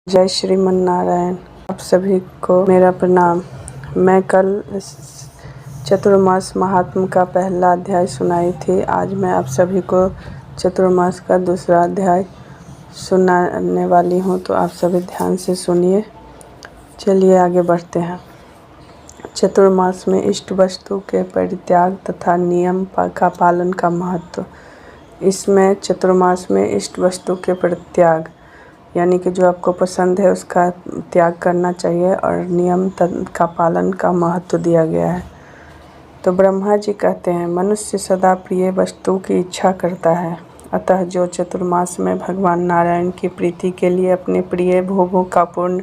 जय श्रीमन नारायण। आप सभी को मेरा प्रणाम। मैं कल चतुर्मास महात्म का पहला अध्याय सुनाई थी। आज मैं आप सभी को चतुर्मास का दूसरा अध्याय सुनाने वाली हूँ, तो आप सभी ध्यान से सुनिए। चलिए आगे बढ़ते हैं। चतुर्मास में इष्ट वस्तु के परित्याग तथा नियम का पालन का महत्व। इसमें चतुर्मास में इष्ट वस्तु के परित्याग यानी कि जो आपको पसंद है उसका त्याग करना चाहिए और नियम का पालन का महत्व दिया गया है। तो ब्रह्मा जी कहते हैं, मनुष्य सदा प्रिय वस्तु की इच्छा करता है, अतः जो चतुर्मास में भगवान नारायण की प्रीति के लिए अपने प्रिय भोगों का पूर्ण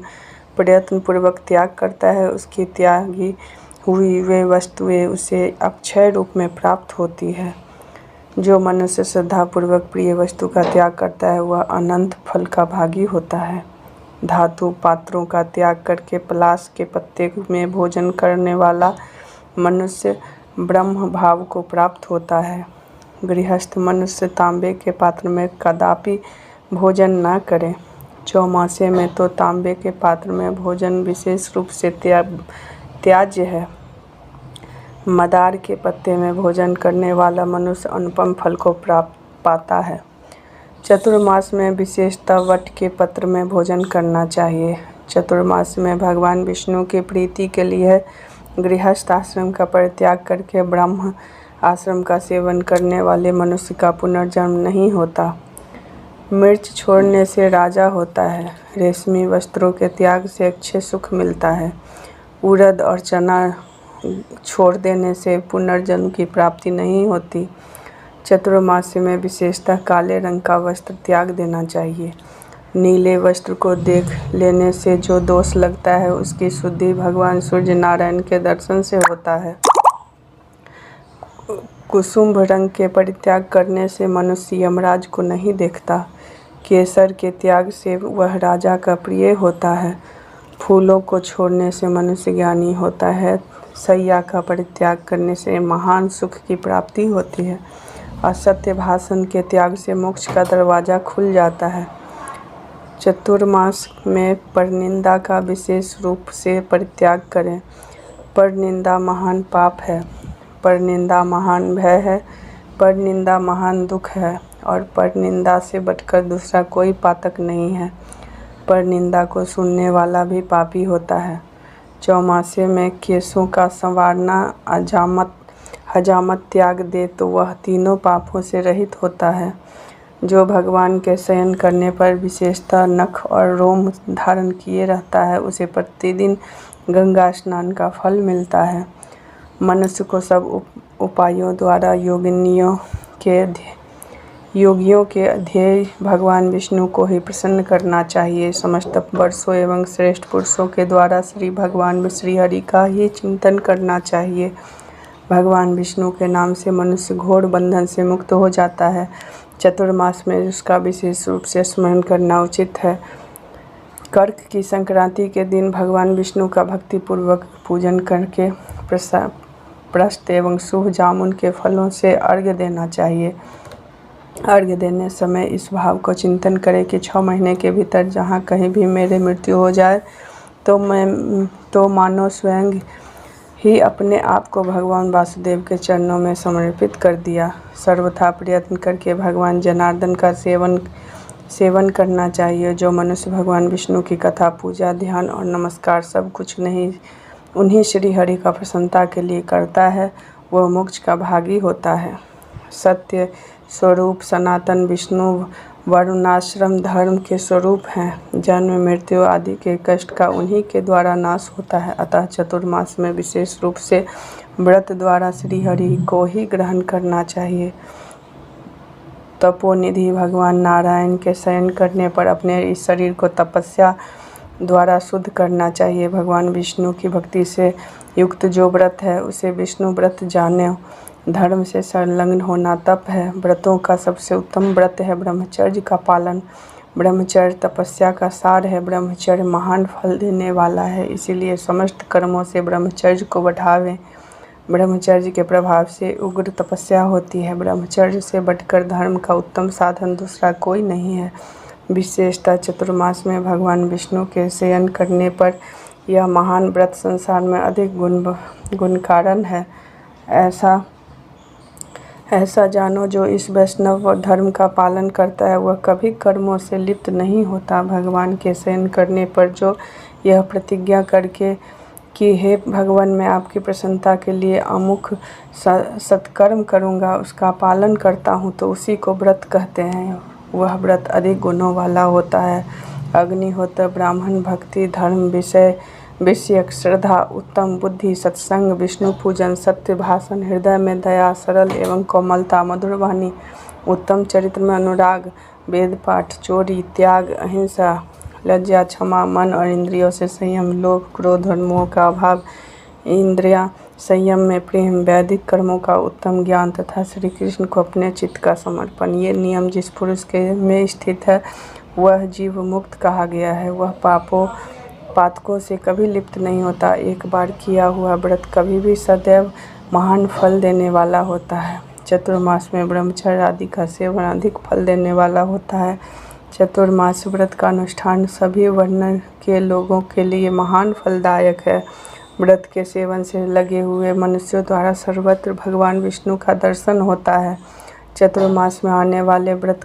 प्रयत्न पूर्वक त्याग करता है, उसकी त्यागी हुई वे वस्तुएं उसे अक्षय रूप में प्राप्त होती है। जो मनुष्य श्रद्धापूर्वक प्रिय वस्तु का त्याग करता है वह अनंत फल का भागी होता है। धातु पात्रों का त्याग करके पलाश के पत्ते में भोजन करने वाला मनुष्य ब्रह्म भाव को प्राप्त होता है। गृहस्थ मनुष्य तांबे के पात्र में कदापि भोजन न करे। चौमासे में तो तांबे के पात्र में भोजन विशेष रूप से त्याज्य है। मदार के पत्ते में भोजन करने वाला मनुष्य अनुपम फल को प्राप्त पाता है। चतुर्मास में विशेषतः वट के पत्र में भोजन करना चाहिए। चतुर्मास में भगवान विष्णु की प्रीति के लिए गृहस्थ आश्रम का परित्याग करके ब्रह्म आश्रम का सेवन करने वाले मनुष्य का पुनर्जन्म नहीं होता। मिर्च छोड़ने से राजा होता है। रेशमी वस्त्रों के त्याग से अच्छे सुख मिलता है। उड़द और चना छोड़ देने से पुनर्जन्म की प्राप्ति नहीं होती। चतुर्मास्य में विशेषतः काले रंग का वस्त्र त्याग देना चाहिए। नीले वस्त्र को देख लेने से जो दोष लगता है उसकी शुद्धि भगवान सूर्य नारायण के दर्शन से होता है। कुसुम रंग के परित्याग करने से मनुष्य यमराज को नहीं देखता। केसर के त्याग से वह राजा का प्रिय होता है। फूलों को छोड़ने से मनुष्य ज्ञानी होता है। सैया का परित्याग करने से महान सुख की प्राप्ति होती है। असत्य भाषण के त्याग से मोक्ष का दरवाज़ा खुल जाता है। चतुर्मास में परनिंदा का विशेष रूप से परित्याग करें। परनिंदा महान पाप है। परनिंदा महान भय है। परनिंदा महान दुख है और परनिंदा से बढ़कर दूसरा कोई पातक नहीं है। परनिंदा को सुनने वाला भी पापी होता है। चौमासे में केशों का संवारना हजामत त्याग दे तो वह तीनों पापों से रहित होता है। जो भगवान के शयन करने पर विशेषतः नख और रोम धारण किए रहता है उसे प्रतिदिन गंगा स्नान का फल मिलता है। मनुष्य को सब उपायों द्वारा योगियों के ध्येय भगवान विष्णु को ही प्रसन्न करना चाहिए। समस्त वर्षों एवं श्रेष्ठ पुरुषों के द्वारा श्री भगवान श्री हरि का ही चिंतन करना चाहिए। भगवान विष्णु के नाम से मनुष्य घोर बंधन से मुक्त हो जाता है। चतुर्मास में उसका विशेष रूप से स्मरण करना उचित है। कर्क की संक्रांति के दिन भगवान विष्णु का भक्तिपूर्वक पूजन करके प्रस्त एवं शुभ जामुन के फलों से अर्घ्य देना चाहिए। अर्घ्य देने समय इस भाव को चिंतन करें कि 6 महीने के भीतर जहाँ कहीं भी मेरी मृत्यु हो जाए तो मानो स्वयं ही अपने आप को भगवान वासुदेव के चरणों में समर्पित कर दिया। सर्वथा प्रयत्न करके भगवान जनार्दन का सेवन करना चाहिए। जो मनुष्य भगवान विष्णु की कथा, पूजा, ध्यान और नमस्कार सब कुछ नहीं उन्हीं श्री हरि का प्रसन्नता के लिए करता है वह मोक्ष का भागी होता है। सत्य स्वरूप सनातन विष्णु वर्णाश्रम धर्म के स्वरूप हैं। जन्म मृत्यु आदि के कष्ट का उन्हीं के द्वारा नाश होता है। अतः चतुर्मास में विशेष रूप से व्रत द्वारा श्री हरि को ही ग्रहण करना चाहिए। तपोनिधि भगवान नारायण के शयन करने पर अपने इस शरीर को तपस्या द्वारा शुद्ध करना चाहिए। भगवान विष्णु की भक्ति से युक्त जो व्रत है उसे विष्णु व्रत जाने। धर्म से संलग्न होना तप है। व्रतों का सबसे उत्तम व्रत है ब्रह्मचर्य का पालन। ब्रह्मचर्य तपस्या का सार है। ब्रह्मचर्य महान फल देने वाला है, इसीलिए समस्त कर्मों से ब्रह्मचर्य को बढ़ावें। ब्रह्मचर्य के प्रभाव से उग्र तपस्या होती है। ब्रह्मचर्य से बढ़कर धर्म का उत्तम साधन दूसरा कोई नहीं है। विशेषता चतुर्मास में भगवान विष्णु के शयन करने पर यह महान व्रत संसार में अधिक गुण कारण है। ऐसा जानो, जो इस वैष्णव धर्म का पालन करता है वह कभी कर्मों से लिप्त नहीं होता। भगवान के शयन करने पर जो यह प्रतिज्ञा करके कि हे भगवान, मैं आपकी प्रसन्नता के लिए अमुक सत्कर्म करूँगा, उसका पालन करता हूँ, तो उसी को व्रत कहते हैं। वह व्रत अधिक गुणों वाला होता है। अग्निहोत्र, ब्राह्मण, भक्ति, धर्म, विषयक श्रद्धा, उत्तम बुद्धि, सत्संग, विष्णु पूजन, सत्य भाषण, हृदय में दया, सरल एवं कोमलता, मधुर वाणी, उत्तम चरित्र में अनुराग, वेद पाठ, चोरी, त्याग, अहिंसा, लज्जा, क्षमा, मन और इंद्रियों से संयम, लोभ, क्रोध और मोह का अभाव, इंद्रिया संयम में प्रेम, वैदिक कर्मों का उत्तम ज्ञान तथा श्री कृष्ण को अपने चित्त का समर्पण। ये नियम जिस पुरुष के में स्थित है वह जीव मुक्त कहा गया है। वह पातकों से कभी लिप्त नहीं होता। एक बार किया हुआ व्रत कभी भी सदैव महान फल देने वाला होता है। चतुर्मास में ब्रह्मचर्य आदि का सेवन अधिक फल देने वाला होता है। चतुर्मास व्रत का अनुष्ठान सभी वर्ण के लोगों के लिए महान फलदायक है। व्रत के सेवन से लगे हुए मनुष्यों द्वारा सर्वत्र भगवान विष्णु का दर्शन होता है। चतुर्मास में आने वाले व्रत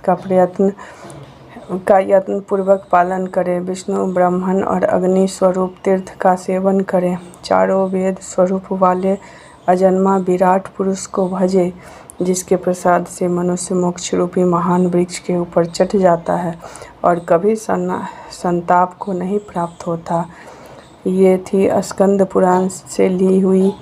का यत्न पूर्वक पालन करें। विष्णु, ब्रह्मण और अग्नि स्वरूप तीर्थ का सेवन करें। चारों वेद स्वरूप वाले अजन्मा विराट पुरुष को भजे, जिसके प्रसाद से मनुष्य मोक्ष रूपी महान वृक्ष के ऊपर चढ़ जाता है और कभी संताप को नहीं प्राप्त होता। ये थी स्कंद पुराण से ली हुई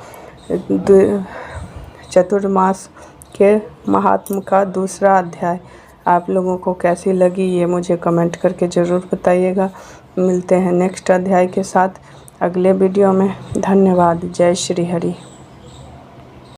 चतुर्मास के महात्म का दूसरा अध्याय। आप लोगों को कैसी लगी ये मुझे कमेंट करके ज़रूर बताइएगा। मिलते हैं नेक्स्ट अध्याय के साथ अगले वीडियो में। धन्यवाद। जय श्री हरि।